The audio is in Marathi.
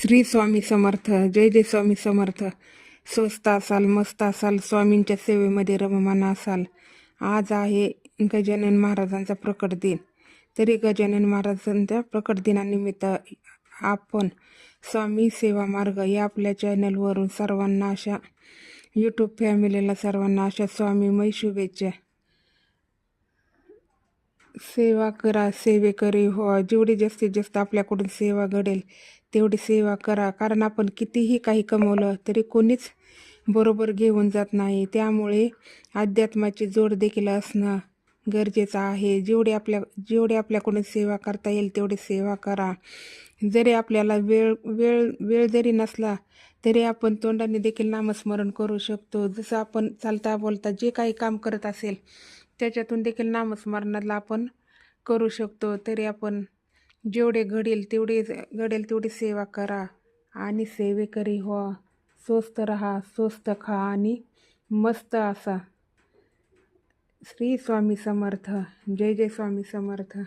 श्री स्वामी समर्थ. जय जय स्वामी समर्थ. स्वस्त असाल, मस्त असाल, स्वामींच्या सेवेमध्ये रममाण असाल. आज आहे गजानन महाराजांचा प्रकट दिन. तरी गजानन महाराजांच्या प्रकट दिनानिमित्त आपण स्वामी सेवा मार्ग या आपल्या चॅनलवरून सर्वांना अशा यूट्यूब फॅमिलीला सर्वांना अशा स्वामीमय शुभेच्छा. सेवा करा, सेवेकरी हो. जेवढी जास्तीत जास्त आपल्याकडून सेवा घडेल तेवढी सेवा करा. कारण आपण कितीही काही कमवलं तरी कोणीच बरोबर घेऊन जात नाही. त्यामुळे अध्यात्माची जोड देखील असणं गरजेचं आहे. जेवढी आपल्याकडून सेवा करता येईल तेवढी सेवा करा. जरी आपल्याला वेळ वेळ वेळ जरी नसला तरी आपण तोंडाने देखील नामस्मरण करू शकतो. जसं आपण चालता बोलता जे काही काम करत असेल त्याच्यातून देखील नामस्मरणाला आपण करू शकतो. तरी आपण जेवढे घडेल तेवढी सेवा करा आणि सेवेकरी व्हा. स्वस्त राहा, स्वस्त खा आणि मस्त असा. श्री स्वामी समर्थ. जय जय स्वामी समर्थ.